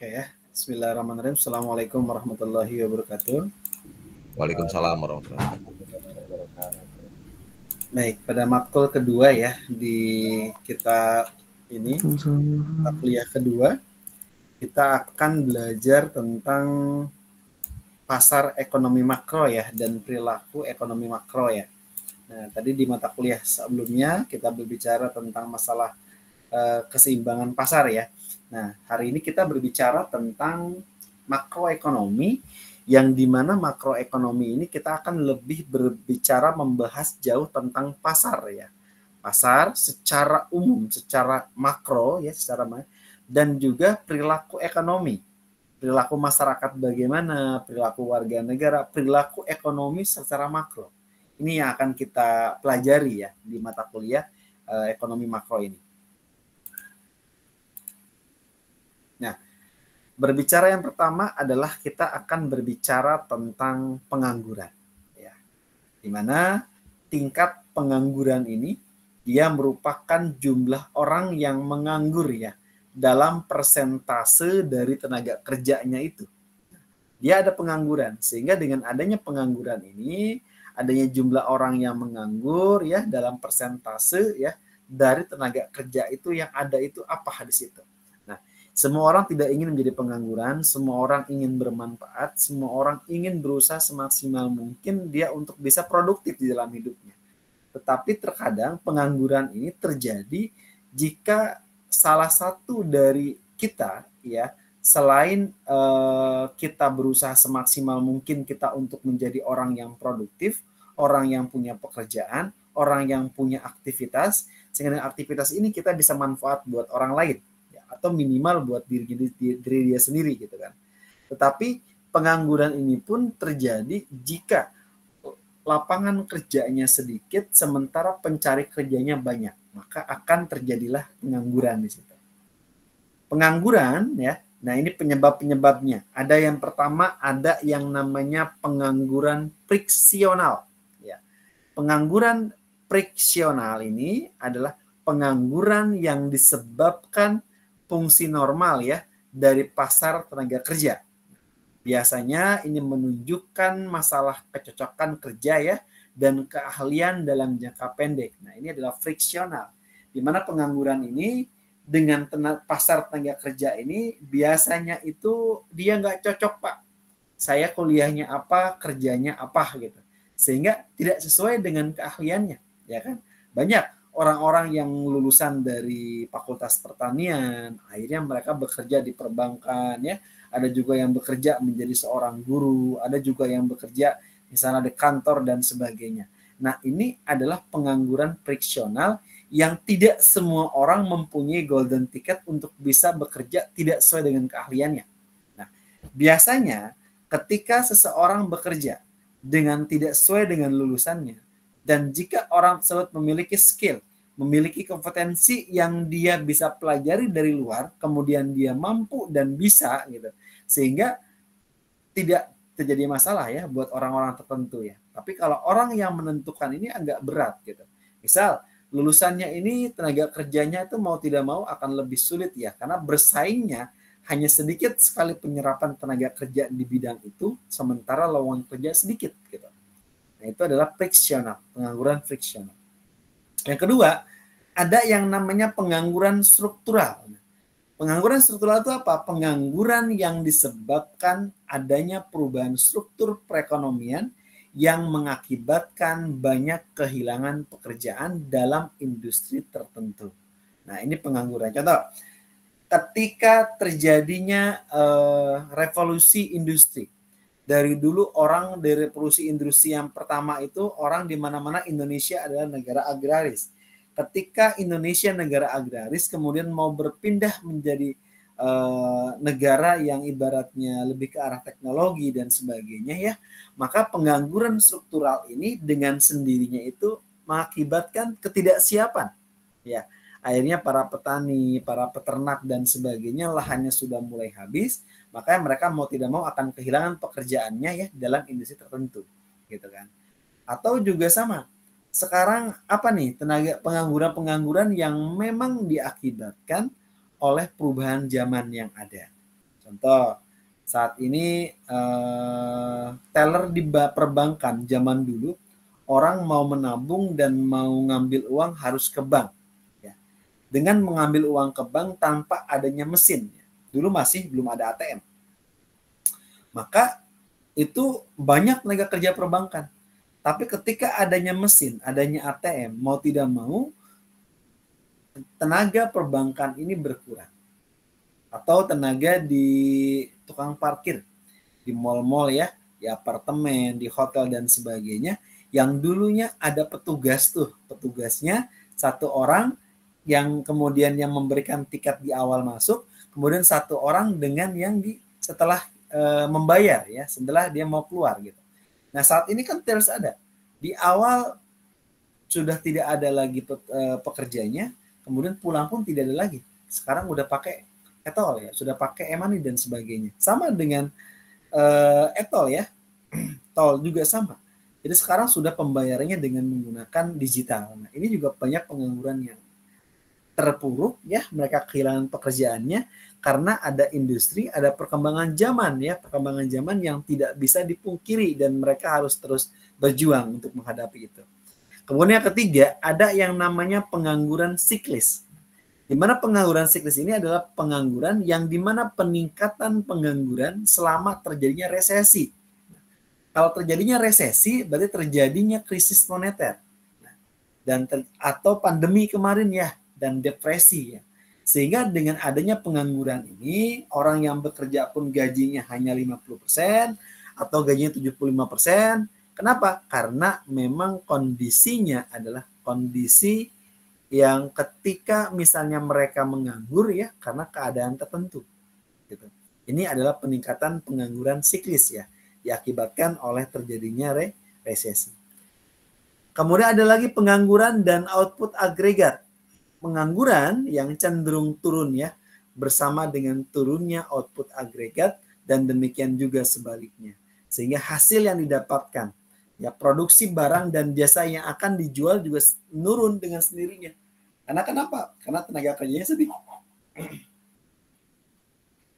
Oke ya, Bismillahirrahmanirrahim. Assalamualaikum warahmatullahi wabarakatuh. Waalaikumsalam warahmatullahi wabarakatuh. Baik, pada matkul kedua ya di kita ini, mata kuliah kedua, kita akan belajar tentang pasar ekonomi makro ya dan perilaku ekonomi makro ya. Nah, tadi di mata kuliah sebelumnya kita berbicara tentang masalah keseimbangan pasar ya. Nah, hari ini kita berbicara tentang makroekonomi, yang dimana makroekonomi ini kita akan lebih berbicara membahas jauh tentang pasar ya. Pasar secara umum, secara makro ya, dan juga perilaku ekonomi. Perilaku masyarakat bagaimana, perilaku warga negara, perilaku ekonomi secara makro. Ini yang akan kita pelajari ya di mata kuliah ekonomi makro ini. Nah, berbicara yang pertama adalah kita akan berbicara tentang pengangguran. Ya. Di mana tingkat pengangguran ini dia merupakan jumlah orang yang menganggur ya dalam persentase dari tenaga kerjanya itu. Dia ada pengangguran, sehingga dengan adanya pengangguran ini, adanya jumlah orang yang menganggur ya dalam persentase ya dari tenaga kerja itu yang ada itu apa di situ. Semua orang tidak ingin menjadi pengangguran, semua orang ingin bermanfaat, semua orang ingin berusaha semaksimal mungkin dia untuk bisa produktif di dalam hidupnya. Tetapi terkadang pengangguran ini terjadi jika salah satu dari kita ya, selain kita berusaha semaksimal mungkin kita untuk menjadi orang yang produktif, orang yang punya pekerjaan, orang yang punya aktivitas, sehingga dengan aktivitas ini kita bisa manfaat buat orang lain. Atau minimal buat diri dia sendiri gitu kan. Tetapi pengangguran ini pun terjadi jika lapangan kerjanya sedikit sementara pencari kerjanya banyak, maka akan terjadilah pengangguran di situ. Pengangguran ya. Nah, ini penyebab-penyebabnya. Ada yang pertama, ada yang namanya pengangguran friksional ya. Pengangguran friksional ini adalah pengangguran yang disebabkan fungsi normal ya dari pasar tenaga kerja. Biasanya ini menunjukkan masalah kecocokan kerja ya dan keahlian dalam jangka pendek. Nah, ini adalah friksional. Di mana pengangguran ini dengan pasar tenaga kerja ini biasanya itu dia nggak cocok, Pak. Saya kuliahnya apa, kerjanya apa gitu. Sehingga tidak sesuai dengan keahliannya, ya kan? Banyak orang-orang yang lulusan dari Fakultas Pertanian, akhirnya mereka bekerja di perbankan ya. Ada juga yang bekerja menjadi seorang guru, ada juga yang bekerja misalnya di kantor dan sebagainya. Nah, ini adalah pengangguran friksional yang tidak semua orang mempunyai golden ticket untuk bisa bekerja tidak sesuai dengan keahliannya. Nah, biasanya ketika seseorang bekerja dengan tidak sesuai dengan lulusannya, dan jika orang tersebut memiliki skill, memiliki kompetensi yang dia bisa pelajari dari luar, kemudian dia mampu dan bisa gitu, sehingga tidak terjadi masalah ya buat orang-orang tertentu ya. Tapi kalau orang yang menentukan ini agak berat gitu. Misal lulusannya ini tenaga kerjanya itu mau tidak mau akan lebih sulit ya, karena bersaingnya hanya sedikit sekali penyerapan tenaga kerja di bidang itu, sementara lowongan kerja sedikit gitu. Nah, itu adalah friksional, pengangguran friksional. Yang kedua, ada yang namanya pengangguran struktural. Pengangguran struktural itu apa? Pengangguran yang disebabkan adanya perubahan struktur perekonomian yang mengakibatkan banyak kehilangan pekerjaan dalam industri tertentu. Nah, ini pengangguran. Contoh, ketika terjadinya revolusi industri, dari dulu orang dari revolusi industri yang pertama itu orang di mana-mana Indonesia adalah negara agraris. Ketika Indonesia negara agraris kemudian mau berpindah menjadi negara yang ibaratnya lebih ke arah teknologi dan sebagainya ya, maka pengangguran struktural ini dengan sendirinya itu mengakibatkan ketidaksiapan. Ya, akhirnya para petani, para peternak dan sebagainya lahannya sudah mulai habis. Makanya mereka mau tidak mau akan kehilangan pekerjaannya ya dalam industri tertentu, gitu kan. Atau juga sama, sekarang apa nih pengangguran yang memang diakibatkan oleh perubahan zaman yang ada. Contoh, saat ini teller di perbankan zaman dulu, orang mau menabung dan mau ngambil uang harus ke bank. Ya. Dengan mengambil uang ke bank tanpa adanya mesin. Dulu masih belum ada ATM. Maka itu banyak tenaga kerja perbankan. Tapi ketika adanya mesin, adanya ATM, mau tidak mau, tenaga perbankan ini berkurang. Atau tenaga di tukang parkir, di mal-mal ya, di apartemen, di hotel dan sebagainya, yang dulunya ada petugas tuh, petugasnya satu orang yang kemudian yang memberikan tiket di awal masuk, kemudian satu orang dengan yang di setelah membayar ya, setelah dia mau keluar gitu. Nah saat ini kan terus ada di awal sudah tidak ada lagi pekerjanya, kemudian pulang pun tidak ada lagi. Sekarang udah pakai etol ya, sudah pakai e-money dan sebagainya. Sama dengan etol ya, tol juga sama. Jadi sekarang sudah pembayarannya dengan menggunakan digital. Nah ini juga banyak pengangguran yang terpuruk ya, mereka kehilangan pekerjaannya karena ada industri, ada perkembangan zaman ya, perkembangan zaman yang tidak bisa dipungkiri dan mereka harus terus berjuang untuk menghadapi itu. Kemudian yang ketiga, ada yang namanya pengangguran siklis. Di mana pengangguran siklis ini adalah pengangguran yang di mana peningkatan pengangguran selama terjadinya resesi. Kalau terjadinya resesi, berarti terjadinya krisis moneter. Dan atau pandemi kemarin ya, dan depresi ya. Sehingga dengan adanya pengangguran ini, orang yang bekerja pun gajinya hanya 50% atau gajinya 75%. Kenapa? Karena memang kondisinya adalah kondisi yang ketika misalnya mereka menganggur ya karena keadaan tertentu. Gitu. Ini adalah peningkatan pengangguran siklis ya, diakibatkan oleh terjadinya resesi. Kemudian ada lagi pengangguran dan output agregat. Pengangguran yang cenderung turun ya, bersama dengan turunnya output agregat dan demikian juga sebaliknya. Sehingga hasil yang didapatkan, ya produksi barang dan jasa yang akan dijual juga menurun dengan sendirinya. Karena kenapa? Karena tenaga kerjanya sedikit.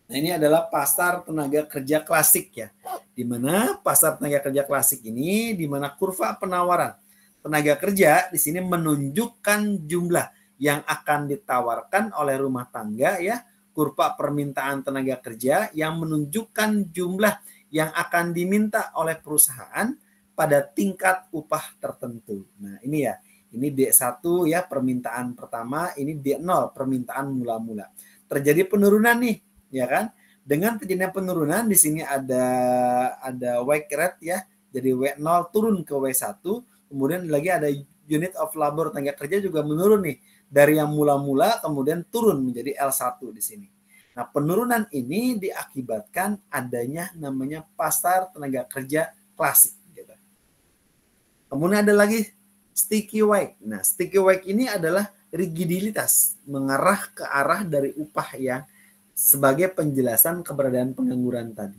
Nah ini adalah pasar tenaga kerja klasik ya. Di mana pasar tenaga kerja klasik ini, di mana kurva penawaran tenaga kerja di sini menunjukkan jumlah yang akan ditawarkan oleh rumah tangga ya, kurva permintaan tenaga kerja yang menunjukkan jumlah yang akan diminta oleh perusahaan pada tingkat upah tertentu. Nah, ini ya. Ini D1 ya permintaan pertama, ini D0 permintaan mula-mula. Terjadi penurunan nih, ya kan? Dengan terjadinya penurunan di sini ada wage rate ya. Jadi W0 turun ke W1, kemudian lagi ada unit of labor tenaga kerja juga menurun nih. Dari yang mula-mula kemudian turun menjadi L1 di sini. Nah, penurunan ini diakibatkan adanya namanya pasar tenaga kerja klasik. Gitu. Kemudian ada lagi sticky wage. Nah, sticky wage ini adalah rigiditas, mengarah ke arah dari upah yang sebagai penjelasan keberadaan pengangguran tadi.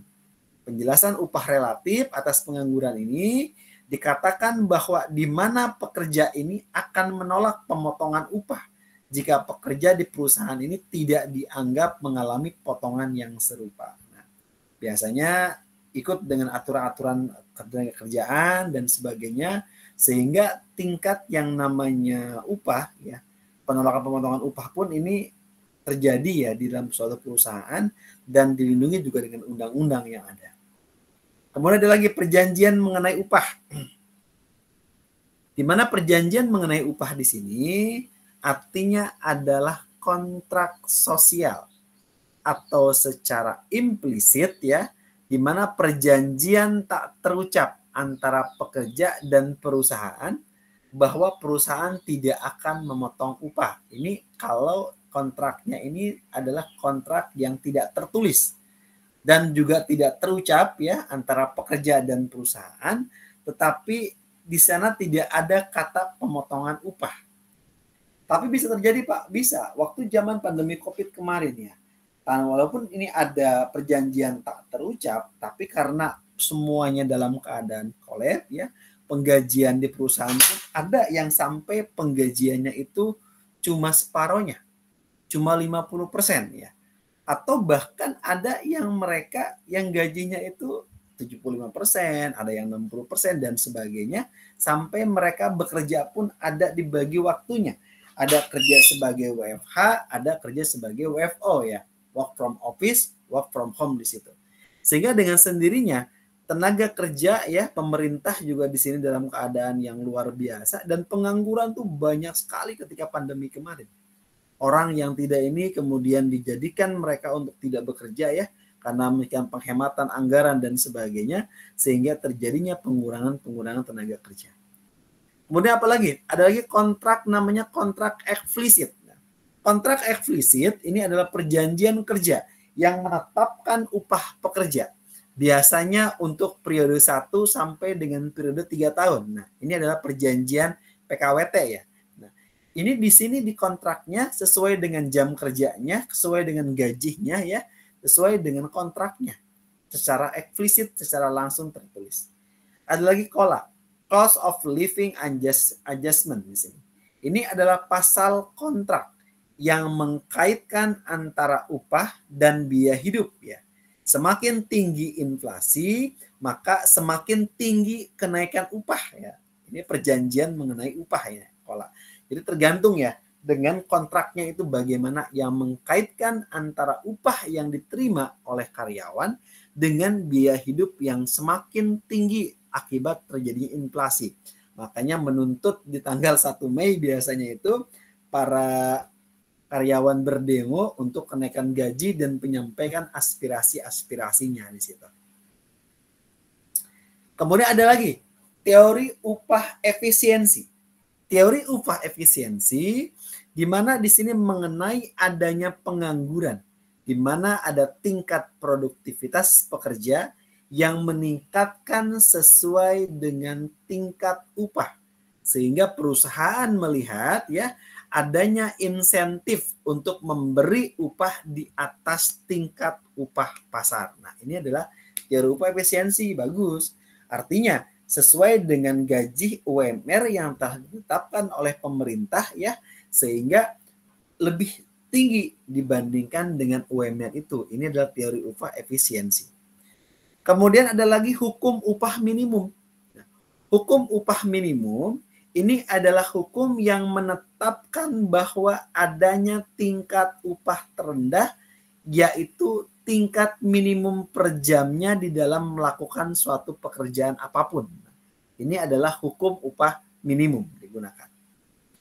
Penjelasan upah relatif atas pengangguran ini dikatakan bahwa di mana pekerja ini akan menolak pemotongan upah jika pekerja di perusahaan ini tidak dianggap mengalami potongan yang serupa. Nah, biasanya ikut dengan aturan-aturan kerjaan dan sebagainya, sehingga tingkat yang namanya upah ya, penolakan pemotongan upah pun ini terjadi ya di dalam suatu perusahaan dan dilindungi juga dengan undang-undang yang ada. Kemudian ada lagi perjanjian mengenai upah. Di mana perjanjian mengenai upah di sini artinya adalah kontrak sosial atau secara implisit ya, di mana perjanjian tak terucap antara pekerja dan perusahaan bahwa perusahaan tidak akan memotong upah. Ini kalau kontraknya ini adalah kontrak yang tidak tertulis dan juga tidak terucap ya antara pekerja dan perusahaan, tetapi di sana tidak ada kata pemotongan upah. Tapi bisa terjadi Pak, bisa. Waktu zaman pandemi COVID kemarin ya, walaupun ini ada perjanjian tak terucap, tapi karena semuanya dalam keadaan kolab ya, penggajian di perusahaan pun ada yang sampai penggajiannya itu cuma separohnya, cuma 50% ya. Atau bahkan ada yang mereka yang gajinya itu 75%, ada yang 60% dan sebagainya, sampai mereka bekerja pun ada dibagi waktunya. Ada kerja sebagai WFH, ada kerja sebagai WFO ya, work from office, work from home di situ. Sehingga dengan sendirinya tenaga kerja ya, pemerintah juga di sini dalam keadaan yang luar biasa, dan pengangguran tuh banyak sekali ketika pandemi kemarin. Orang yang tidak ini kemudian dijadikan mereka untuk tidak bekerja ya, karena memiliki penghematan anggaran dan sebagainya, sehingga terjadinya pengurangan tenaga kerja. Kemudian apa lagi? Ada lagi kontrak namanya kontrak eksplisit. Kontrak eksplisit ini adalah perjanjian kerja yang menetapkan upah pekerja. Biasanya untuk periode 1 sampai dengan periode 3 tahun. Nah, ini adalah perjanjian PKWT ya. Nah, ini di sini di kontraknya sesuai dengan jam kerjanya, sesuai dengan gajinya ya, sesuai dengan kontraknya. Secara eksplisit, secara langsung tertulis. Ada lagi KOLA, Cost of Living Adjustment di sini. Ini adalah pasal kontrak yang mengkaitkan antara upah dan biaya hidup ya. Semakin tinggi inflasi, maka semakin tinggi kenaikan upah ya. Ini perjanjian mengenai upah ya, KOLA. Jadi tergantung ya dengan kontraknya itu bagaimana, yang mengkaitkan antara upah yang diterima oleh karyawan dengan biaya hidup yang semakin tinggi akibat terjadinya inflasi. Makanya menuntut di tanggal 1 Mei biasanya itu para karyawan berdemo untuk kenaikan gaji dan menyampaikan aspirasi-aspirasinya di situ. Kemudian ada lagi teori upah efisiensi. Teori upah efisiensi di mana di sini mengenai adanya pengangguran, di mana ada tingkat produktivitas pekerja yang meningkatkan sesuai dengan tingkat upah, sehingga perusahaan melihat ya adanya insentif untuk memberi upah di atas tingkat upah pasar. Nah, ini adalah teori upah efisiensi, bagus. Artinya sesuai dengan gaji UMR yang telah ditetapkan oleh pemerintah ya, sehingga lebih tinggi dibandingkan dengan UMR itu. Ini adalah teori upah efisiensi. Kemudian ada lagi hukum upah minimum. Hukum upah minimum ini adalah hukum yang menetapkan bahwa adanya tingkat upah terendah, yaitu tingkat minimum per jamnya di dalam melakukan suatu pekerjaan apapun. Ini adalah hukum upah minimum digunakan.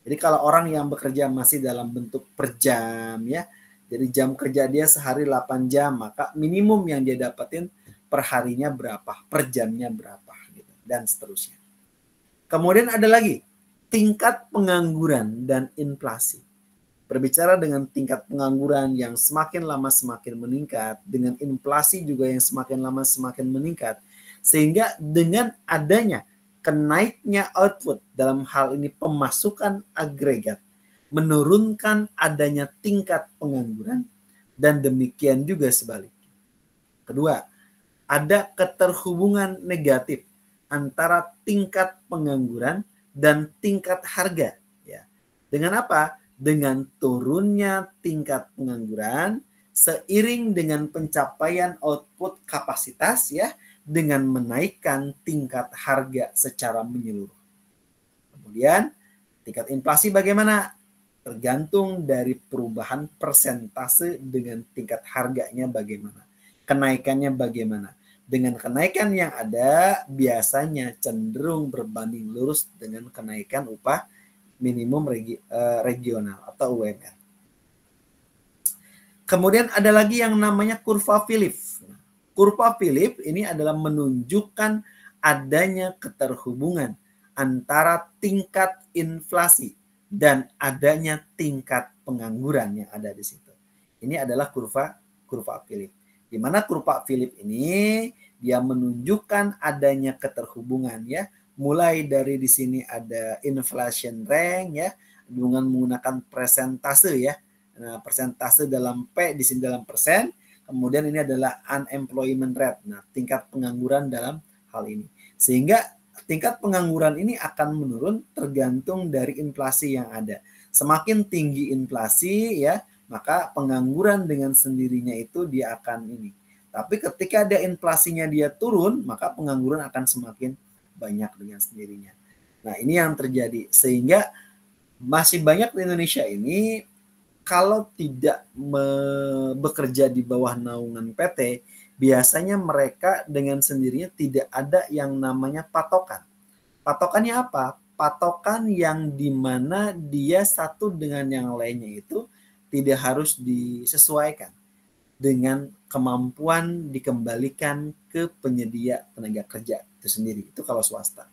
Jadi kalau orang yang bekerja masih dalam bentuk per jam ya, jadi jam kerja dia sehari 8 jam, maka minimum yang dia dapetin per harinya berapa, per jamnya berapa gitu, dan seterusnya. Kemudian ada lagi tingkat pengangguran dan inflasi. Berbicara dengan tingkat pengangguran yang semakin lama semakin meningkat, dengan inflasi juga yang semakin lama semakin meningkat, sehingga dengan adanya kenaiknya output, dalam hal ini pemasukan agregat, menurunkan adanya tingkat pengangguran, dan demikian juga sebaliknya. Kedua, ada keterhubungan negatif antara tingkat pengangguran dan tingkat harga. Ya. Dengan apa? Dengan turunnya tingkat pengangguran seiring dengan pencapaian output kapasitas ya, dengan menaikkan tingkat harga secara menyeluruh. Kemudian tingkat inflasi bagaimana? Tergantung dari perubahan persentase dengan tingkat harganya bagaimana. Kenaikannya bagaimana. Dengan kenaikan yang ada biasanya cenderung berbanding lurus dengan kenaikan upah minimum regional atau UMR. Kemudian ada lagi yang namanya kurva Philip. Kurva Philip ini adalah menunjukkan adanya keterhubungan antara tingkat inflasi dan adanya tingkat pengangguran yang ada di situ. Ini adalah kurva Philip. Di mana kurva Philip ini dia menunjukkan adanya keterhubungan ya, mulai dari di sini ada inflation rank ya, dengan menggunakan persentase ya. Nah, persentase dalam P di sini dalam persen, kemudian ini adalah unemployment rate. Nah, tingkat pengangguran dalam hal ini. Sehingga tingkat pengangguran ini akan menurun tergantung dari inflasi yang ada. Semakin tinggi inflasi ya, maka pengangguran dengan sendirinya itu dia akan ini. Tapi ketika ada inflasinya dia turun, maka pengangguran akan semakin banyak dengan sendirinya. Nah, ini yang terjadi. Sehingga masih banyak di Indonesia ini kalau tidak bekerja di bawah naungan PT, biasanya mereka dengan sendirinya tidak ada yang namanya patokan. Patokannya apa? Patokan yang dimana dia satu dengan yang lainnya itu tidak harus disesuaikan dengan kemampuan dikembalikan ke penyedia tenaga kerja itu sendiri. Itu kalau swasta.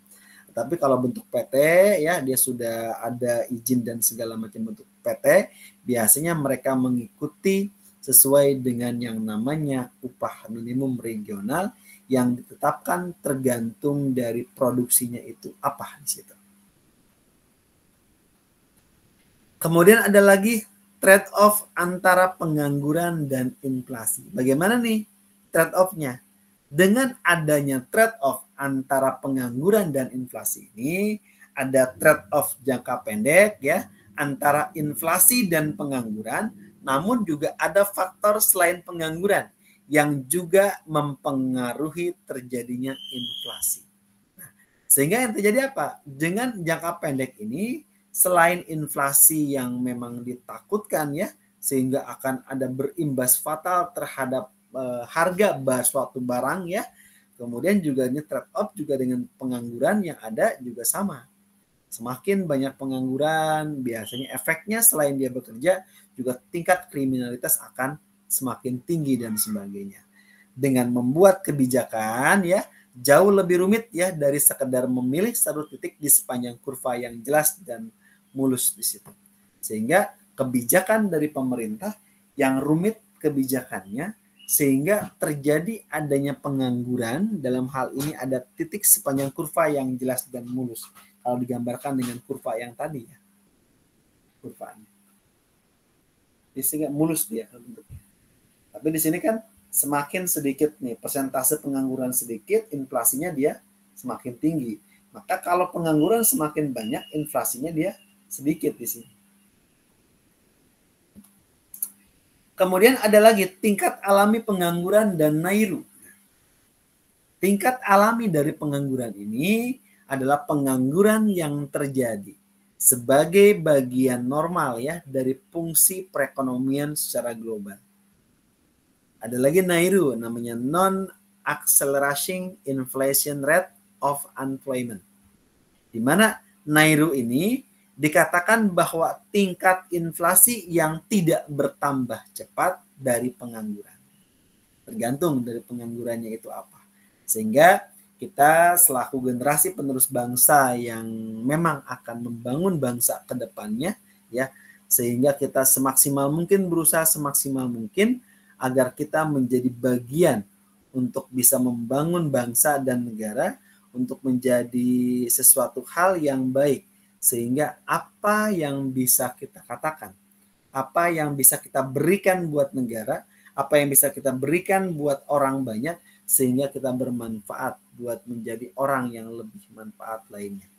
Tapi kalau bentuk PT ya dia sudah ada izin dan segala macam bentuk PT, biasanya mereka mengikuti sesuai dengan yang namanya upah minimum regional yang ditetapkan tergantung dari produksinya itu apa di situ. Kemudian ada lagi trade off antara pengangguran dan inflasi. Bagaimana nih trade off-nya? Dengan adanya trade off antara pengangguran dan inflasi ini, ada trade off jangka pendek ya antara inflasi dan pengangguran, namun juga ada faktor selain pengangguran yang juga mempengaruhi terjadinya inflasi. Nah, sehingga yang terjadi apa? Dengan jangka pendek ini, selain inflasi yang memang ditakutkan ya, sehingga akan ada berimbas fatal terhadap harga suatu barang ya, kemudian juga ini trade off juga dengan pengangguran yang ada juga sama. Semakin banyak pengangguran, biasanya efeknya selain dia bekerja, juga tingkat kriminalitas akan semakin tinggi dan sebagainya. Dengan membuat kebijakan ya jauh lebih rumit ya dari sekedar memilih satu titik di sepanjang kurva yang jelas dan mulus di situ. Sehingga kebijakan dari pemerintah yang rumit kebijakannya sehingga terjadi adanya pengangguran, dalam hal ini ada titik sepanjang kurva yang jelas dan mulus. Kalau digambarkan dengan kurva yang tadi ya. Kurvanya. Di sini mulus dia bentuknya. Tapi di sini kan semakin sedikit nih persentase pengangguran sedikit, inflasinya dia semakin tinggi. Maka kalau pengangguran semakin banyak, inflasinya dia sedikit di sini. Kemudian ada lagi tingkat alami pengangguran dan nairu. Tingkat alami dari pengangguran ini adalah pengangguran yang terjadi sebagai bagian normal ya dari fungsi perekonomian secara global. Ada lagi nairu namanya non-accelerating inflation rate of unemployment. Di mana nairu ini dikatakan bahwa tingkat inflasi yang tidak bertambah cepat dari pengangguran. Tergantung dari penganggurannya itu apa. Sehingga kita selaku generasi penerus bangsa yang memang akan membangun bangsa ke depannya ya, sehingga kita semaksimal mungkin berusaha semaksimal mungkin agar kita menjadi bagian untuk bisa membangun bangsa dan negara untuk menjadi sesuatu hal yang baik. Sehingga apa yang bisa kita katakan, apa yang bisa kita berikan buat negara, apa yang bisa kita berikan buat orang banyak, sehingga kita bermanfaat buat menjadi orang yang lebih manfaat lainnya.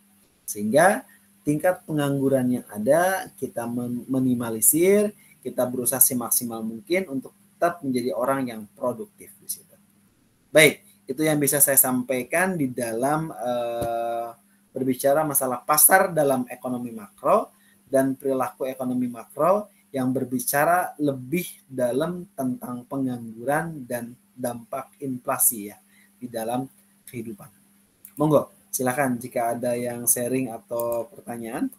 Sehingga tingkat pengangguran yang ada kita minimalisir, kita berusaha semaksimal mungkin untuk tetap menjadi orang yang produktif di situ. Baik, itu yang bisa saya sampaikan di dalam berbicara masalah pasar dalam ekonomi makro dan perilaku ekonomi makro yang berbicara lebih dalam tentang pengangguran dan dampak inflasi ya di dalam kehidupan. Monggo, silakan jika ada yang sharing atau pertanyaan.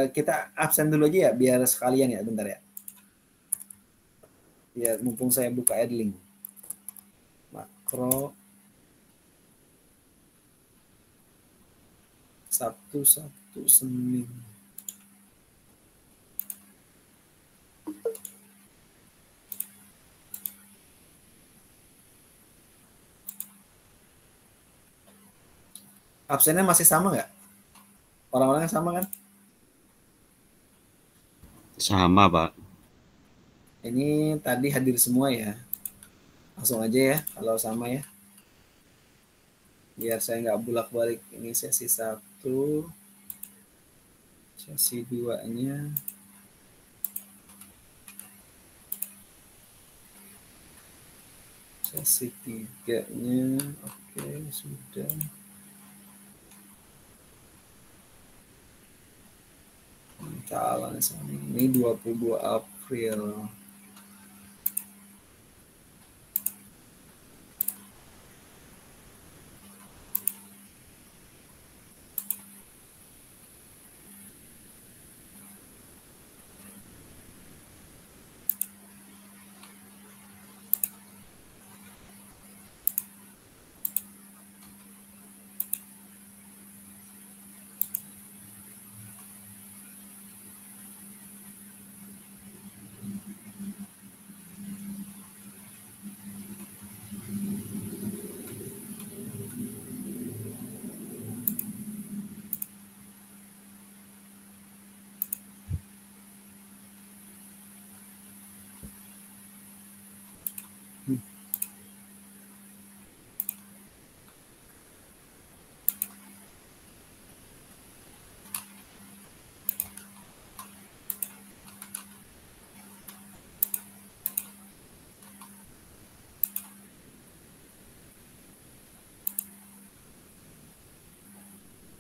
Kita absen dulu aja ya biar sekalian ya, bentar ya. Ya, mumpung saya buka Edlink. Makro 1 Senin. Absennya masih sama nggak? Orang-orangnya sama kan? Sama, Pak. Ini tadi hadir semua ya. Langsung aja ya kalau sama ya. Biar saya nggak bolak-balik. Ini sesi 1, sesi 2-nya. Sesi 3-nya. Oke, sudah. Calon ini 22 April.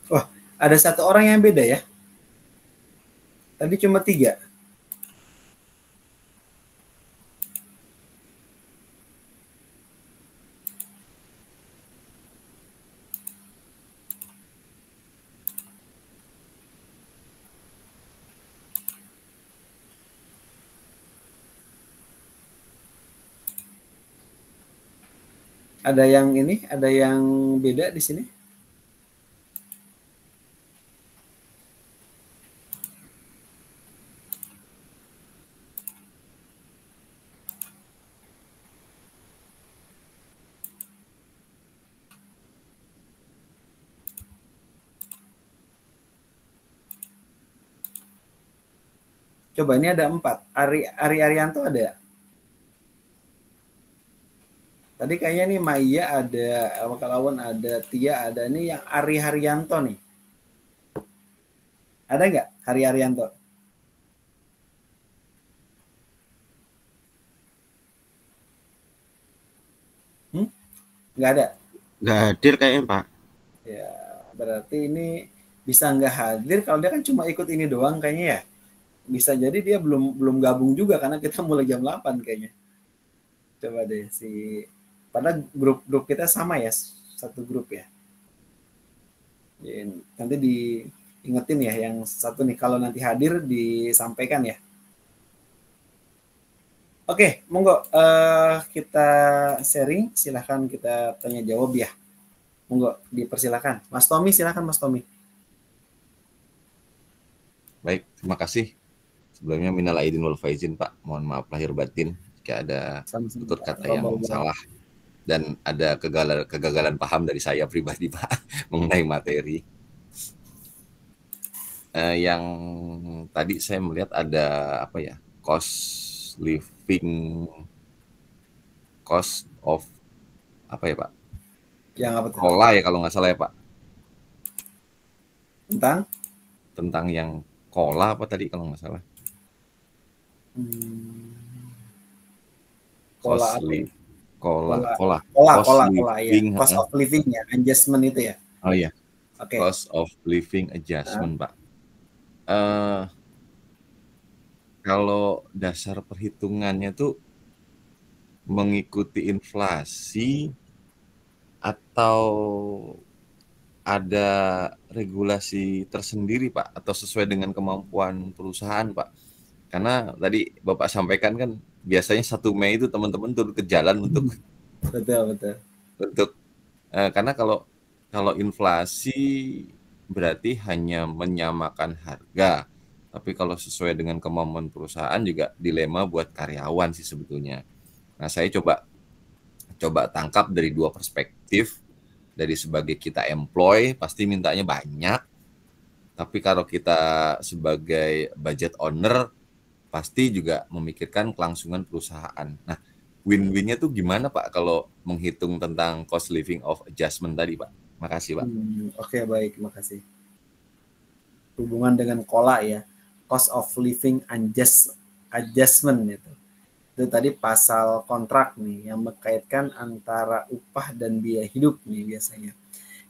Wah, ada satu orang yang beda ya. Tadi cuma 3. Ada yang ini, ada yang beda di sini? Coba ini ada 4. Ari Arianto ada. Tadi kayaknya nih Maya ada, Wakalawan ada, Tia ada. Ini yang Ari Haryanto nih. Ada nggak Hari Haryanto? Nggak ada? Nggak hadir kayaknya, Pak. Ya, berarti ini bisa nggak hadir kalau dia kan cuma ikut ini doang kayaknya ya. Bisa jadi dia belum gabung juga karena kita mulai jam 8 kayaknya. Coba deh padahal grup kita sama ya, satu grup ya. Nanti diingetin ya yang satu nih, kalau nanti hadir disampaikan ya. Oke, monggo kita sharing, silahkan kita tanya jawab ya. Monggo dipersilakan. Mas Tommy, silakan Mas Tommy. Baik, terima kasih. Sebelumnya minal aidin wal faizin, Pak. Mohon maaf lahir batin jika ada tutur kata yang salah dan ada kegagalan paham dari saya pribadi, Pak, mengenai materi. Yang tadi saya melihat ada apa ya? Cost of apa ya, Pak? Yang apa tuh? Kola ya kalau nggak salah ya, Pak. Tentang yang kola apa tadi kalau nggak salah? Kola cost of living ya, adjustment itu ya. Oh iya. Okay. Cost of living adjustment, Pak. Kalau dasar perhitungannya tuh mengikuti inflasi atau ada regulasi tersendiri, Pak, atau sesuai dengan kemampuan perusahaan, Pak? Karena tadi Bapak sampaikan kan biasanya 1 Mei itu teman-teman turun ke jalan untuk betul. Untuk karena kalau inflasi berarti hanya menyamakan harga. Tapi kalau sesuai dengan kemampuan perusahaan juga dilema buat karyawan sih sebetulnya. Nah, saya coba tangkap dari 2 perspektif. Dari sebagai kita employee pasti mintanya banyak. Tapi kalau kita sebagai budget owner pasti juga memikirkan kelangsungan perusahaan. Nah, win-winnya tuh gimana, Pak, kalau menghitung tentang cost living of adjustment tadi, Pak? Makasih, Pak. Oke, baik, makasih. Hubungan dengan KOLA ya, cost of living adjustment itu. Itu tadi pasal kontrak nih yang mengkaitkan antara upah dan biaya hidup nih biasanya.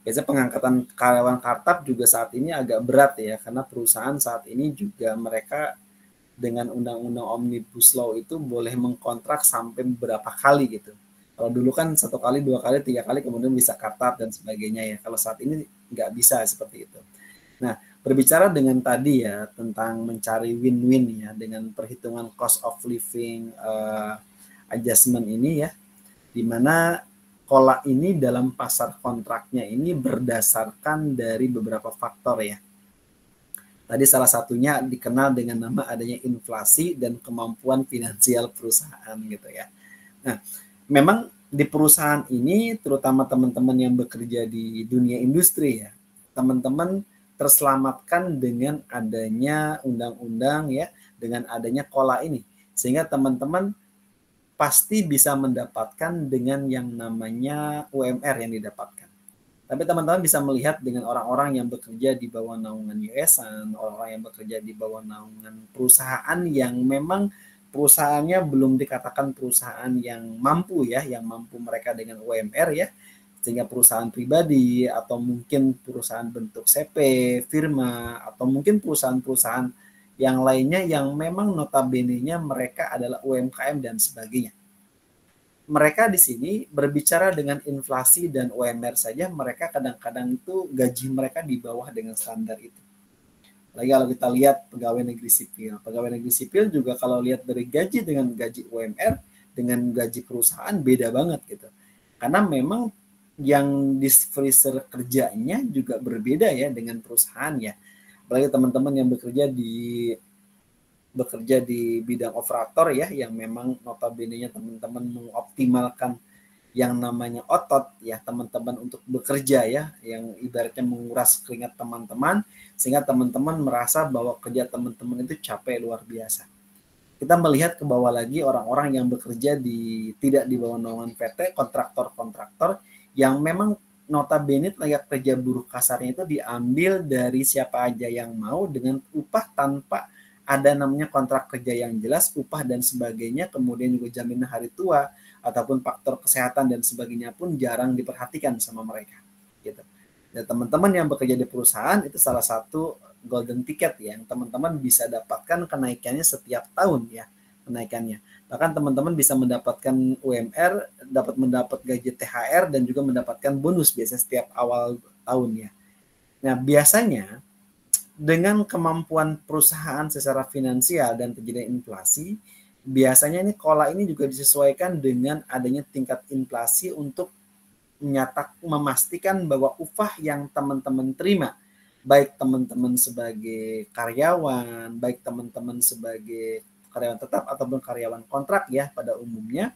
Biasanya pengangkatan karyawan kartap juga saat ini agak berat ya, karena perusahaan saat ini juga mereka dengan undang-undang Omnibus Law itu boleh mengkontrak sampai beberapa kali gitu. Kalau dulu kan 1 kali, 2 kali, 3 kali kemudian bisa kartap dan sebagainya ya. Kalau saat ini nggak bisa seperti itu. Nah, berbicara dengan tadi ya tentang mencari win-win ya dengan perhitungan cost of living adjustment ini ya, di mana KOLA ini dalam pasar kontraknya ini berdasarkan dari beberapa faktor ya. Tadi salah satunya dikenal dengan nama adanya inflasi dan kemampuan finansial perusahaan gitu ya. Nah, memang di perusahaan ini terutama teman-teman yang bekerja di dunia industri ya, teman-teman terselamatkan dengan adanya undang-undang ya, dengan adanya KOLA ini. Sehingga teman-teman pasti bisa mendapatkan dengan yang namanya UMR yang didapatkan. Tapi teman-teman bisa melihat dengan orang-orang yang bekerja di bawah naungan yayasan, orang-orang yang bekerja di bawah naungan perusahaan yang memang perusahaannya belum dikatakan perusahaan yang mampu ya, yang mampu mereka dengan UMR ya, sehingga perusahaan pribadi atau mungkin perusahaan bentuk CP, firma, atau mungkin perusahaan-perusahaan yang lainnya yang memang notabene-nya mereka adalah UMKM dan sebagainya. Mereka di sini berbicara dengan inflasi dan UMR saja, mereka kadang-kadang itu gaji mereka di bawah dengan standar itu. Lagi kalau kita lihat pegawai negeri sipil juga kalau lihat dari gaji dengan gaji UMR dengan gaji perusahaan beda banget gitu. Karena memang yang di freezer kerjanya juga berbeda ya dengan perusahaan ya. Apalagi teman-teman yang bekerja di bidang operator ya, yang memang notabene-nya teman-teman mengoptimalkan yang namanya otot ya teman-teman untuk bekerja ya, yang ibaratnya menguras keringat teman-teman sehingga teman-teman merasa bahwa kerja teman-teman itu capek luar biasa. Kita melihat ke bawah lagi orang-orang yang bekerja tidak di bawah naungan PT, kontraktor-kontraktor yang memang notabene tenaga kerja buruh kasarnya itu diambil dari siapa aja yang mau dengan upah tanpa ada namanya kontrak kerja yang jelas, upah dan sebagainya, kemudian juga jaminan hari tua ataupun faktor kesehatan dan sebagainya pun jarang diperhatikan sama mereka gitu. Dan teman-teman yang bekerja di perusahaan itu salah satu golden ticket ya, yang teman-teman bisa dapatkan kenaikannya setiap tahun ya, kenaikannya. Bahkan teman-teman bisa mendapatkan UMR, mendapat gaji THR dan juga mendapatkan bonus biasanya setiap awal tahun ya. Nah, biasanya dengan kemampuan perusahaan secara finansial dan terjadi inflasi, biasanya ini KOLA ini juga disesuaikan dengan adanya tingkat inflasi untuk memastikan bahwa upah yang teman-teman terima, baik teman-teman sebagai karyawan, baik teman-teman sebagai karyawan tetap ataupun karyawan kontrak ya pada umumnya,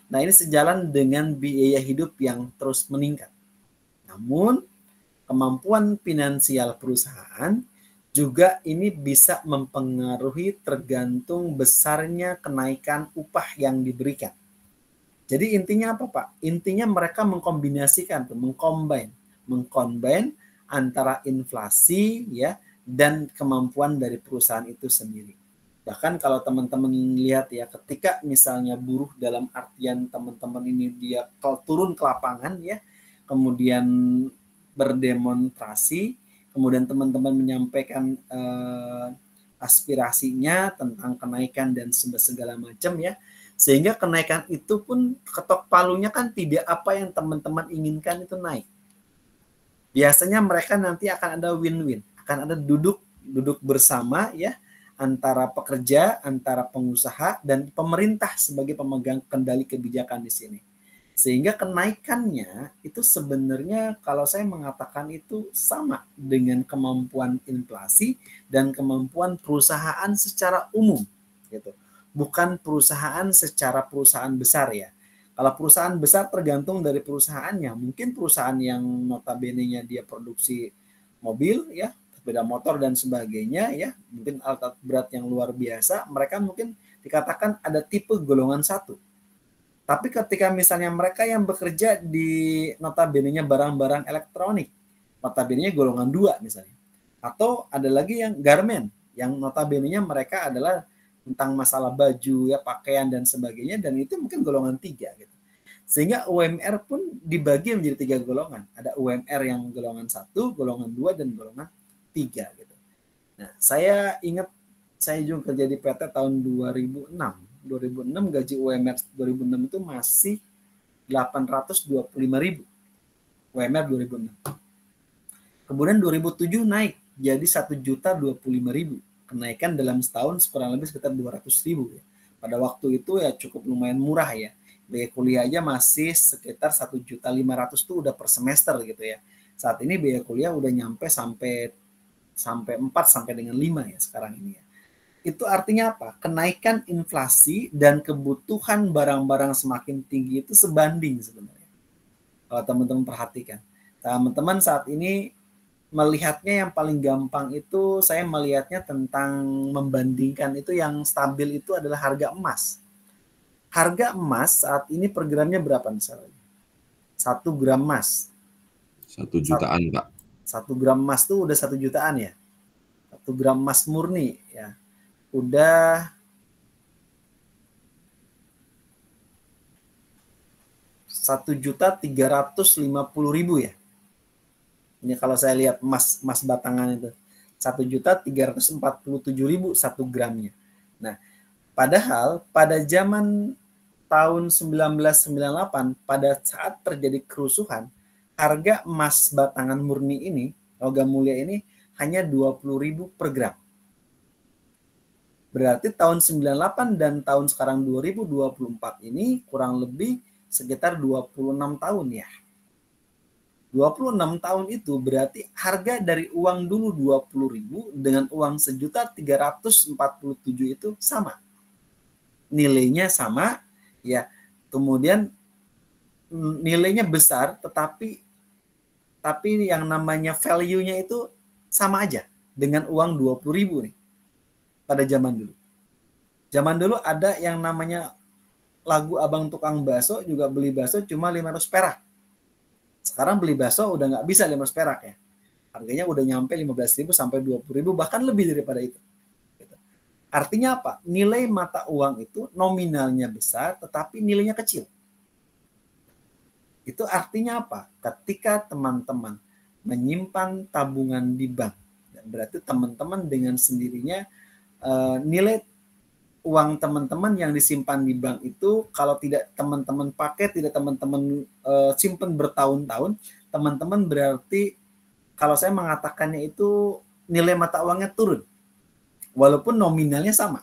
nah ini sejalan dengan biaya hidup yang terus meningkat. Namun kemampuan finansial perusahaan juga ini bisa mempengaruhi tergantung besarnya kenaikan upah yang diberikan. Jadi intinya apa Pak? Intinya mereka mengkombinasikan, mengcombine antara inflasi ya dan kemampuan dari perusahaan itu sendiri. Bahkan kalau teman-teman lihat ya, ketika misalnya buruh dalam artian teman-teman ini dia turun ke lapangan ya, kemudian berdemonstrasi, kemudian teman-teman menyampaikan aspirasinya tentang kenaikan dan segala macam ya, sehingga kenaikan itu pun ketok palunya kan tidak apa yang teman-teman inginkan itu naik. Biasanya mereka nanti akan ada win-win, akan ada duduk bersama ya antara pekerja, antara pengusaha dan pemerintah sebagai pemegang kendali kebijakan di sini. Sehingga kenaikannya itu sebenarnya kalau saya mengatakan itu sama dengan kemampuan inflasi dan kemampuan perusahaan secara umum gitu. Bukan perusahaan secara perusahaan besar ya. Kalau perusahaan besar tergantung dari perusahaannya. Mungkin perusahaan yang notabene-nya dia produksi mobil ya, sepeda motor dan sebagainya ya, mungkin alat berat yang luar biasa, mereka mungkin dikatakan ada tipe golongan 1. Tapi ketika misalnya mereka yang bekerja di notabene-nya barang-barang elektronik, notabene-nya golongan 2 misalnya. Atau ada lagi yang garment, yang notabene-nya mereka adalah tentang masalah baju, ya pakaian dan sebagainya, dan itu mungkin golongan 3 gitu. Sehingga UMR pun dibagi menjadi 3 golongan. Ada UMR yang golongan 1, golongan 2, dan golongan 3 gitu. Nah, saya ingat saya juga kerja di PT tahun 2006. 2006 gaji UMR 2006 itu masih 825.000 UMR 2006. Kemudian 2007 naik jadi 1.025.000. Kenaikan dalam setahun kurang lebih sekitar 200.000 ya. Pada waktu itu ya cukup lumayan murah ya. Biaya kuliah aja masih sekitar 1.500.000 itu udah per semester gitu ya. Saat ini biaya kuliah udah nyampe sampai 4 sampai dengan 5 ya sekarang ini ya. Itu artinya apa? Kenaikan inflasi dan kebutuhan barang-barang semakin tinggi itu sebanding sebenarnya. Kalau teman-teman perhatikan. Teman-teman saat ini melihatnya yang paling gampang itu saya melihatnya tentang membandingkan itu yang stabil itu adalah harga emas. Harga emas saat ini per gramnya berapa misalnya? 1 gram emas. 1 jutaan, Pak. 1 gram emas tuh udah 1 jutaan ya. 1 gram emas murni ya. Udah 1.350.000 ya. Ini kalau saya lihat emas batangan itu 1.347.000 1 gramnya. Nah, padahal pada zaman tahun 1998 pada saat terjadi kerusuhan, harga emas batangan murni ini, logam mulia ini hanya 20.000 per gram. Berarti tahun 98 dan tahun sekarang 2024 ini kurang lebih sekitar 26 tahun ya. 26 tahun itu berarti harga dari uang dulu 20.000 dengan uang 1.347.000 itu sama. Nilainya sama ya. Kemudian nilainya besar tetapi yang namanya value-nya itu sama aja dengan uang 20.000 nih. Pada zaman dulu. Zaman dulu ada yang namanya lagu abang tukang bakso juga beli bakso cuma 500 perak. Sekarang beli bakso udah nggak bisa 500 perak ya. Harganya udah nyampe 15.000 sampai 20.000 bahkan lebih daripada itu. Artinya apa? Nilai mata uang itu nominalnya besar tetapi nilainya kecil. Itu artinya apa? Ketika teman-teman menyimpan tabungan di bank, berarti teman-teman dengan sendirinya nilai uang teman-teman yang disimpan di bank itu kalau tidak teman-teman pakai, tidak teman-teman simpan bertahun-tahun, teman-teman berarti kalau saya mengatakannya itu nilai mata uangnya turun walaupun nominalnya sama,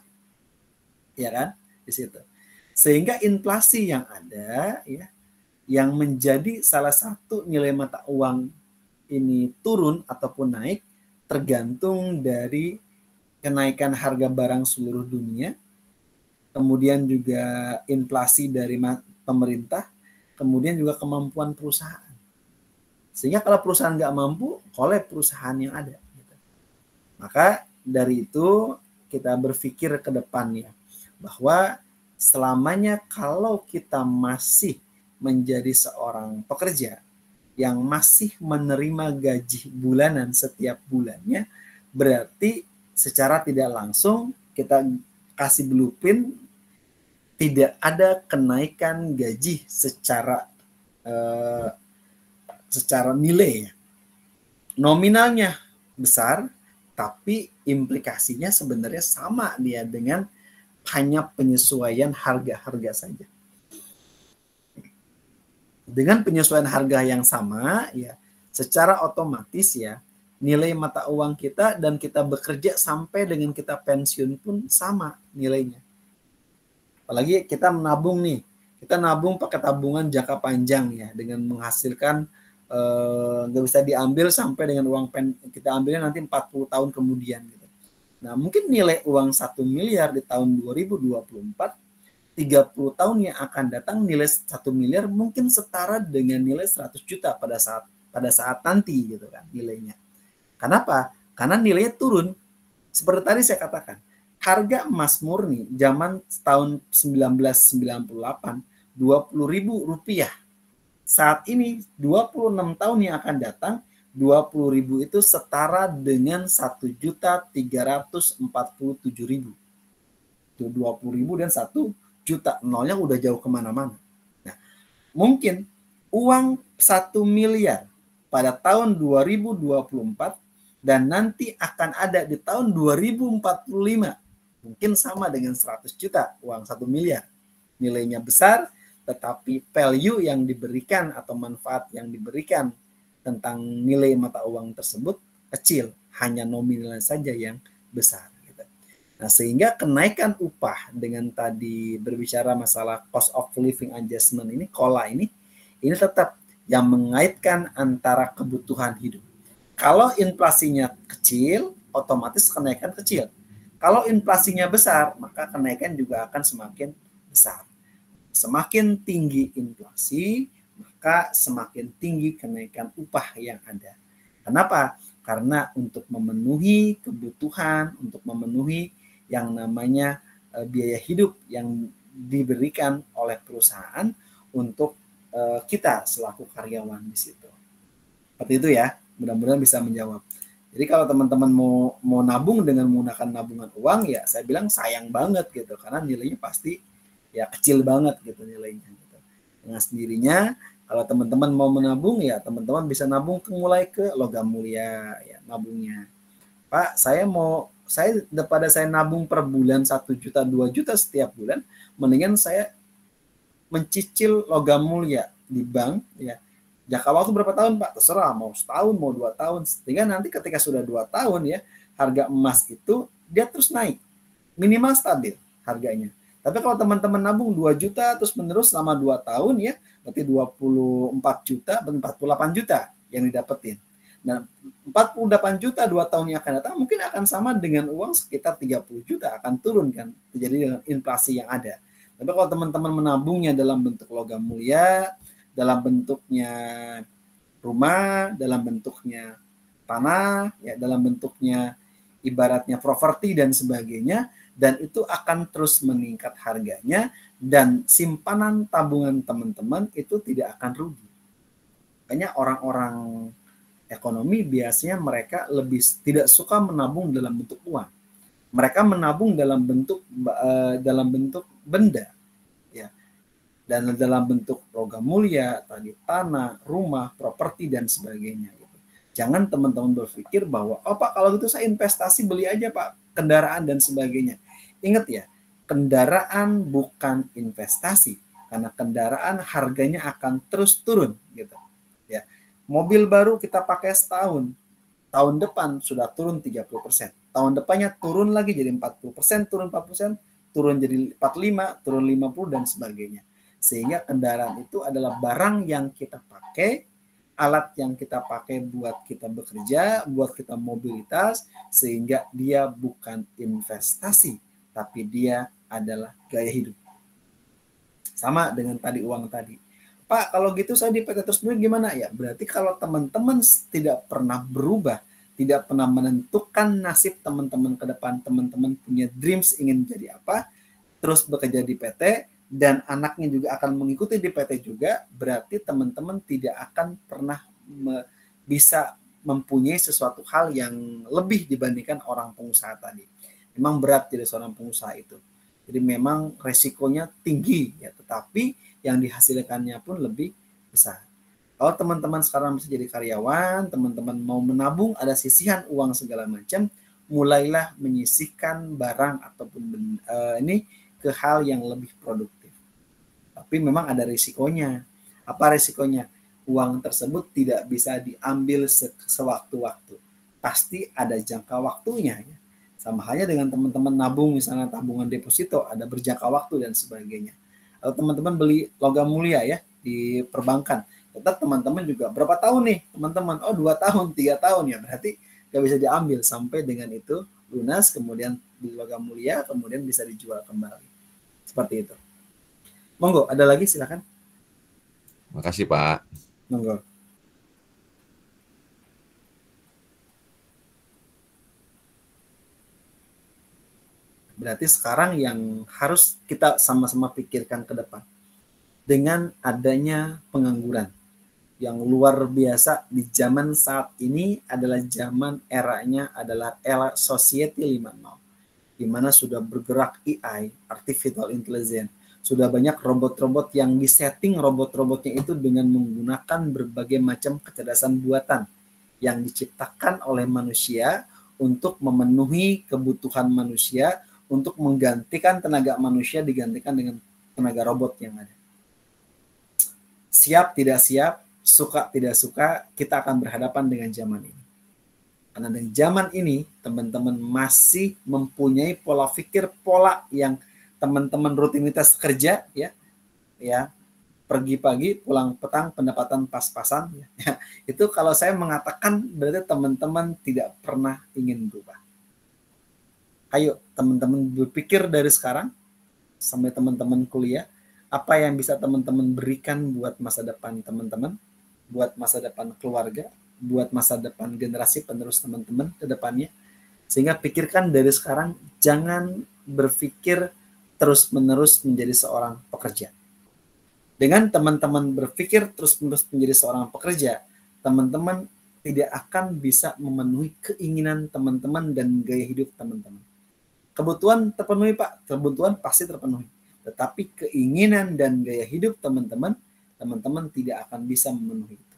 ya kan, di situ. Sehingga inflasi yang ada ya, yang menjadi salah satu nilai mata uang ini turun ataupun naik tergantung dari kenaikan harga barang seluruh dunia, kemudian juga inflasi dari pemerintah, kemudian juga kemampuan perusahaan. Sehingga kalau perusahaan nggak mampu, kolab perusahaan yang ada. Maka dari itu kita berpikir ke depannya bahwa selamanya kalau kita masih menjadi seorang pekerja yang masih menerima gaji bulanan setiap bulannya, berarti secara tidak langsung kita kasih blueprint tidak ada kenaikan gaji secara nilai. Nominalnya besar, tapi implikasinya sebenarnya sama dia dengan hanya penyesuaian harga-harga saja. Dengan penyesuaian harga yang sama, ya secara otomatis ya nilai mata uang kita dan kita bekerja sampai dengan kita pensiun pun sama nilainya. Apalagi kita menabung nih, kita nabung pakai tabungan jangka panjang ya dengan menghasilkan nggak bisa diambil sampai dengan uang kita ambilnya nanti 40 tahun kemudian gitu. Nah mungkin nilai uang 1 miliar di tahun 2024 30 tahun yang akan datang nilai 1 miliar mungkin setara dengan nilai 100 juta pada saat nanti gitu kan nilainya. Kenapa? Karena nilainya turun. Seperti tadi saya katakan, harga emas murni zaman tahun 1998 Rp20.000. Saat ini 26 tahun yang akan datang, 20.000 itu setara dengan 1.347.000. Itu 20.000 dan 1 juta. Nolnya udah jauh kemana-mana. Nah, mungkin uang 1 miliar pada tahun 2024 dan nanti akan ada di tahun 2045 mungkin sama dengan 100 juta, uang 1 miliar. Nilainya besar, tetapi value yang diberikan atau manfaat yang diberikan tentang nilai mata uang tersebut kecil, hanya nominalnya saja yang besar. Nah, sehingga kenaikan upah dengan tadi berbicara masalah cost of living adjustment ini, KOLA ini tetap yang mengaitkan antara kebutuhan hidup. Kalau inflasinya kecil, otomatis kenaikan kecil. Kalau inflasinya besar, maka kenaikan juga akan semakin besar. Semakin tinggi inflasi, maka semakin tinggi kenaikan upah yang ada. Kenapa? Karena untuk memenuhi kebutuhan, untuk memenuhi yang namanya biaya hidup yang diberikan oleh perusahaan untuk kita selaku karyawan di situ. Seperti itu ya, mudah-mudahan bisa menjawab. Jadi kalau teman-teman mau nabung dengan menggunakan nabungan uang, ya saya bilang sayang banget gitu, karena nilainya pasti ya kecil banget gitu nilainya. Gitu. Dengan sendirinya, kalau teman-teman mau menabung, ya teman-teman bisa nabung mulai ke logam mulia, ya nabungnya. Pak, daripada saya nabung per bulan 1 juta, 2 juta setiap bulan, mendingan saya mencicil logam mulia di bank, ya. Jangka waktu berapa tahun, Pak? Terserah, mau setahun, mau 2 tahun. Sehingga nanti ketika sudah 2 tahun ya, harga emas itu dia terus naik. Minimal stabil harganya. Tapi kalau teman-teman nabung 2 juta terus menerus selama 2 tahun ya, berarti 24 juta, 48 juta yang didapetin. Nah, 48 juta 2 tahun yang akan datang mungkin akan sama dengan uang sekitar 30 juta, akan turun kan, terjadi dengan inflasi yang ada. Tapi kalau teman-teman menabungnya dalam bentuk logam mulia, dalam bentuknya rumah, dalam bentuknya tanah, ya dalam bentuknya ibaratnya properti dan sebagainya, dan itu akan terus meningkat harganya, dan simpanan tabungan teman-teman itu tidak akan rugi. Makanya orang-orang ekonomi biasanya mereka lebih tidak suka menabung dalam bentuk uang. Mereka menabung dalam bentuk benda, ya, dan dalam bentuk logam mulia, tadi tanah, rumah, properti dan sebagainya. Gitu. Jangan teman-teman berpikir bahwa oh Pak kalau gitu saya investasi beli aja Pak kendaraan dan sebagainya. Ingat ya, kendaraan bukan investasi, karena kendaraan harganya akan terus turun, gitu. Ya. Mobil baru kita pakai setahun, tahun depan sudah turun 30%. Tahun depannya turun lagi jadi 40%, turun 40%, turun jadi 45%, turun 50% dan sebagainya. Sehingga kendaraan itu adalah barang yang kita pakai, alat yang kita pakai buat kita bekerja, buat kita mobilitas, sehingga dia bukan investasi, tapi dia adalah gaya hidup. Sama dengan tadi uang tadi. Pak, kalau gitu saya di PT Terus Menerus gimana ya? Berarti kalau teman-teman tidak pernah berubah, tidak pernah menentukan nasib teman-teman ke depan, teman-teman punya dreams ingin jadi apa, terus bekerja di PT, dan anaknya juga akan mengikuti di PT juga, berarti teman-teman tidak akan pernah bisa mempunyai sesuatu hal yang lebih dibandingkan orang pengusaha tadi. Memang berat jadi seorang pengusaha itu. Jadi memang resikonya tinggi, ya, tetapi yang dihasilkannya pun lebih besar. Kalau teman-teman sekarang bisa jadi karyawan, teman-teman mau menabung, ada sisihan uang segala macam, mulailah menyisihkan barang ataupun ini ke hal yang lebih produktif. Tapi memang ada risikonya. Apa risikonya? Uang tersebut tidak bisa diambil sewaktu-waktu. Pasti ada jangka waktunya. Ya. Sama halnya dengan teman-teman nabung, misalnya tabungan deposito, ada berjangka waktu dan sebagainya. Atau teman-teman beli logam mulia ya di perbankan, tetap teman-teman juga berapa tahun nih teman-teman? Oh 2 tahun, 3 tahun ya, berarti gak bisa diambil sampai dengan itu lunas, kemudian di logam mulia, kemudian bisa dijual kembali. Seperti itu. Monggo, ada lagi silakan. Makasih Pak. Monggo. Berarti sekarang yang harus kita sama-sama pikirkan ke depan. dengan adanya pengangguran yang luar biasa di zaman saat ini adalah zaman eranya adalah era Society 5.0, di mana sudah bergerak AI, Artificial Intelligence. Sudah banyak robot-robot yang disetting robot-robotnya itu dengan menggunakan berbagai macam kecerdasan buatan yang diciptakan oleh manusia untuk memenuhi kebutuhan manusia, untuk menggantikan tenaga manusia digantikan dengan tenaga robot yang ada. Siap tidak siap, suka tidak suka, kita akan berhadapan dengan zaman ini. Karena di zaman ini, teman-teman masih mempunyai pola pikir, pola yang teman-teman rutinitas kerja, ya pergi pagi, pulang petang, pendapatan pas-pasan. Ya. Itu kalau saya mengatakan berarti teman-teman tidak pernah ingin berubah. Ayo teman-teman berpikir dari sekarang sampai teman-teman kuliah, apa yang bisa teman-teman berikan buat masa depan teman-teman, buat masa depan keluarga, buat masa depan generasi penerus teman-teman ke depannya. Sehingga pikirkan dari sekarang, jangan berpikir terus-menerus menjadi seorang pekerja. Dengan teman-teman berpikir terus-menerus menjadi seorang pekerja, teman-teman tidak akan bisa memenuhi keinginan teman-teman dan gaya hidup teman-teman. Kebutuhan terpenuhi Pak, kebutuhan pasti terpenuhi. Tetapi keinginan dan gaya hidup teman-teman tidak akan bisa memenuhi itu.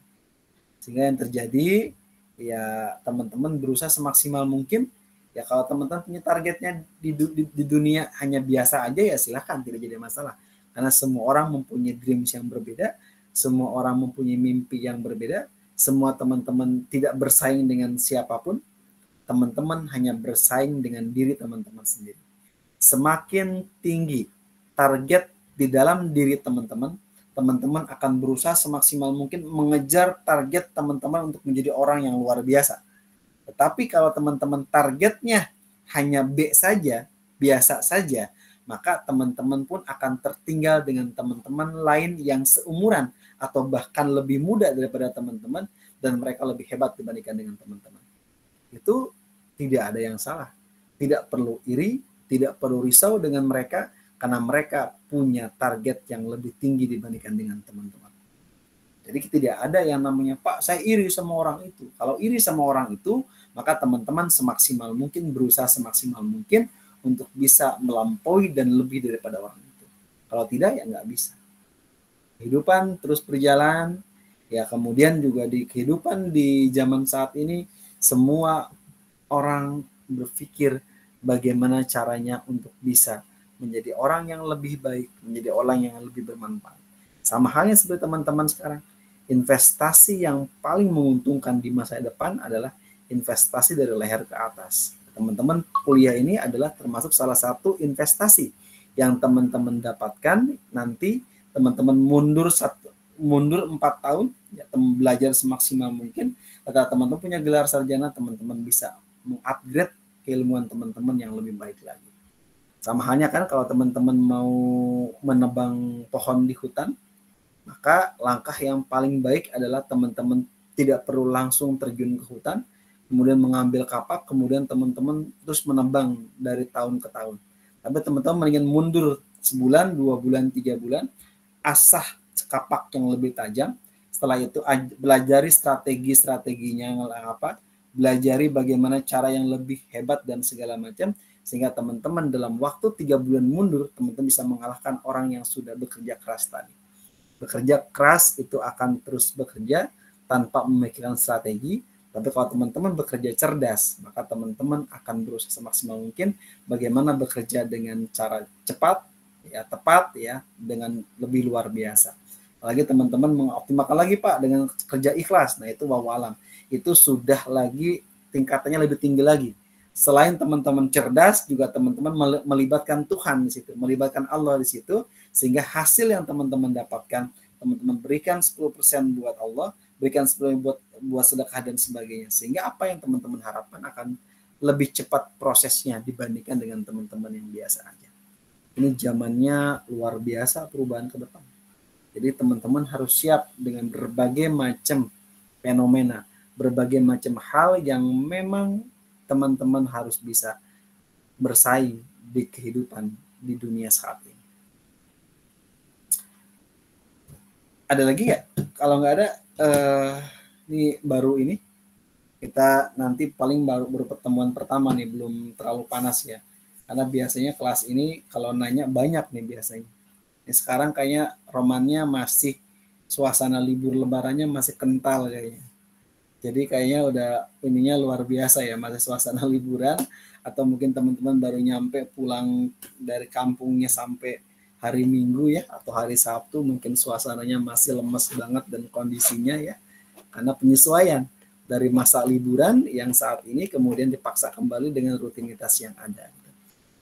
Sehingga yang terjadi, ya teman-teman berusaha semaksimal mungkin. Ya kalau teman-teman punya targetnya di dunia hanya biasa aja, ya silahkan, tidak jadi masalah. Karena semua orang mempunyai dreams yang berbeda, semua orang mempunyai mimpi yang berbeda, semua teman-teman tidak bersaing dengan siapapun, teman-teman hanya bersaing dengan diri teman-teman sendiri. Semakin tinggi target di dalam diri teman-teman, teman-teman akan berusaha semaksimal mungkin mengejar target teman-teman untuk menjadi orang yang luar biasa. Tetapi kalau teman-teman targetnya hanya B saja, biasa saja, maka teman-teman pun akan tertinggal dengan teman-teman lain yang seumuran atau bahkan lebih muda daripada teman-teman, dan mereka lebih hebat dibandingkan dengan teman-teman. Itu tidak ada yang salah. Tidak perlu iri, tidak perlu risau dengan mereka, karena mereka punya target yang lebih tinggi dibandingkan dengan teman-teman. Jadi tidak ada yang namanya, Pak, saya iri sama orang itu. Kalau iri sama orang itu, maka teman-teman semaksimal mungkin, berusaha semaksimal mungkin untuk bisa melampaui dan lebih daripada orang itu. Kalau tidak, ya nggak bisa. Kehidupan terus berjalan, ya kemudian juga di kehidupan di zaman saat ini, semua orang berpikir bagaimana caranya untuk bisa menjadi orang yang lebih baik, menjadi orang yang lebih bermanfaat. Sama halnya seperti teman-teman sekarang, investasi yang paling menguntungkan di masa depan adalah investasi dari leher ke atas. Teman-teman kuliah ini adalah termasuk salah satu investasi yang teman-teman dapatkan. Nanti teman-teman mundur 4 tahun, ya, belajar semaksimal mungkin. Setelah teman-teman punya gelar sarjana, teman-teman bisa mengupgrade keilmuan teman-teman yang lebih baik lagi. Sama halnya kan kalau teman-teman mau menebang pohon di hutan, maka langkah yang paling baik adalah teman-teman tidak perlu langsung terjun ke hutan, kemudian mengambil kapak, kemudian teman-teman terus menebang dari tahun ke tahun. Tapi teman-teman mendingan mundur sebulan, 2 bulan, 3 bulan, asah kapak yang lebih tajam. Setelah itu belajari strategi-strateginya apa, belajari bagaimana cara yang lebih hebat dan segala macam, sehingga teman-teman dalam waktu 3 bulan mundur, teman-teman bisa mengalahkan orang yang sudah bekerja keras tadi. Bekerja keras itu akan terus bekerja tanpa memikirkan strategi. Tapi kalau teman-teman bekerja cerdas, maka teman-teman akan berusaha semaksimal mungkin bagaimana bekerja dengan cara cepat, ya tepat, ya dengan lebih luar biasa. Apalagi teman-teman mengoptimalkan lagi Pak dengan kerja ikhlas. Nah itu wawalam. Itu sudah lagi tingkatannya lebih tinggi lagi. Selain teman-teman cerdas, juga teman-teman melibatkan Tuhan di situ, melibatkan Allah di situ, sehingga hasil yang teman-teman dapatkan, teman-teman berikan 10% buat Allah, berikan 10% buat sedekah dan sebagainya, sehingga apa yang teman-teman harapkan akan lebih cepat prosesnya dibandingkan dengan teman-teman yang biasa aja. Ini zamannya luar biasa perubahan ke depan. Jadi teman-teman harus siap dengan berbagai macam fenomena, berbagai macam hal yang memang teman-teman harus bisa bersaing di kehidupan di dunia saat ini. Ada lagi nggak? Kalau nggak ada, ini baru ini kita nanti paling baru pertemuan pertama nih, belum terlalu panas ya. Karena biasanya kelas ini kalau nanya banyak nih biasanya. Ini sekarang kayaknya romannya masih suasana libur lebarannya masih kental kayaknya. Jadi kayaknya udah ininya luar biasa ya, masih suasana liburan, atau mungkin teman-teman baru nyampe pulang dari kampungnya sampai hari Minggu ya, atau hari Sabtu, mungkin suasananya masih lemes banget dan kondisinya ya, karena penyesuaian dari masa liburan yang saat ini kemudian dipaksa kembali dengan rutinitas yang ada.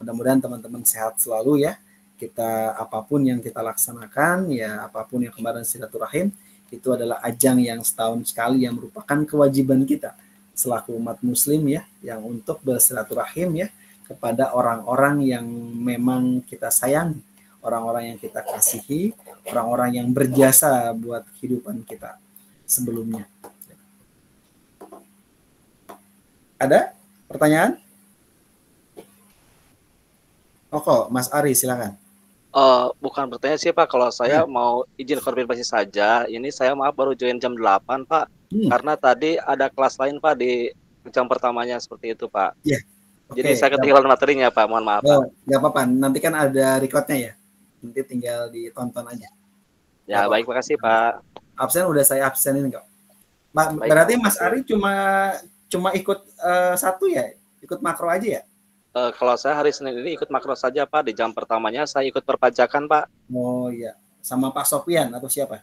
Mudah-mudahan teman-teman sehat selalu ya. Kita apapun yang kita laksanakan ya, apapun yang kemarin silaturahim, itu adalah ajang yang setahun sekali yang merupakan kewajiban kita selaku umat muslim ya, yang untuk bersilaturahim ya kepada orang-orang yang memang kita sayangi, orang-orang yang kita kasihi, orang-orang yang berjasa buat kehidupan kita sebelumnya. Ada pertanyaan? Oh kok, Mas Ari silakan. Bukan bertanya sih Pak, kalau saya mau izin konfirmasi saja. Ini saya maaf baru join jam 8 Pak, karena tadi ada kelas lain Pak di jam pertamanya seperti itu Pak. Iya. Jadi saya ketinggalan materinya Pak, mohon maaf Pak. Nggak apa-apa, nanti kan ada recordnya ya, nanti tinggal ditonton aja. Ya baik, makasih Pak. Absen udah saya absenin kok. Berarti Mas Ari cuma ikut satu ya, ikut makro aja ya? Kalau saya hari Senin ini ikut makro saja Pak, di jam pertamanya saya ikut perpajakan Pak. Oh iya, sama Pak Sofian atau siapa?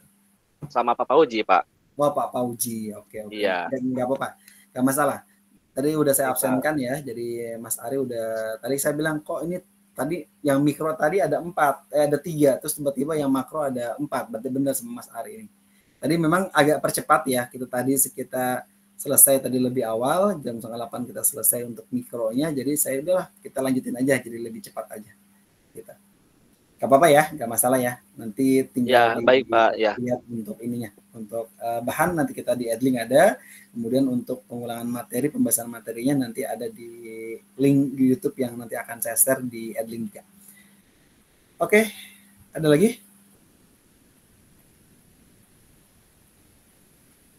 Sama Pak Pauji Pak. Wah Pak Pauji, oke. Iya. Nggak apa-apa, nggak masalah. Tadi udah saya absenkan ya, jadi Mas Ari udah, tadi saya bilang kok ini tadi yang mikro tadi ada 4, ada 3, terus tiba-tiba yang makro ada 4, berarti benar sama Mas Ari ini. Tadi memang agak percepat ya, kita tadi sekitar selesai tadi lebih awal, jam 7:30 kita selesai untuk mikronya, jadi saya udahlah kita lanjutin aja, jadi lebih cepat aja kita. Gak apa-apa ya, gak masalah ya, nanti tinggal baik Pak ya. Lihat untuk ininya, untuk bahan nanti kita di Adlink ada, kemudian untuk pengulangan materi, pembahasan materinya nanti ada di link di YouTube yang nanti akan saya share di Adlink juga. Oke, ada lagi?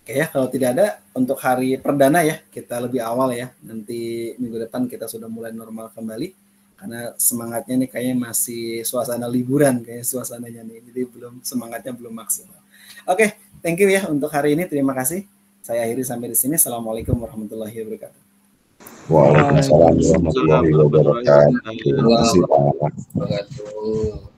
Oke ya, kalau tidak ada, untuk hari perdana ya, kita lebih awal ya. Nanti minggu depan kita sudah mulai normal kembali. Karena semangatnya nih kayaknya masih suasana liburan, kayaknya suasananya nih. Jadi semangatnya belum maksimal. Oke, thank you ya untuk hari ini. Terima kasih. Saya akhiri sampai di sini. Assalamualaikum warahmatullahi wabarakatuh. Waalaikumsalam warahmatullahi wabarakatuh. Terima kasih Pak.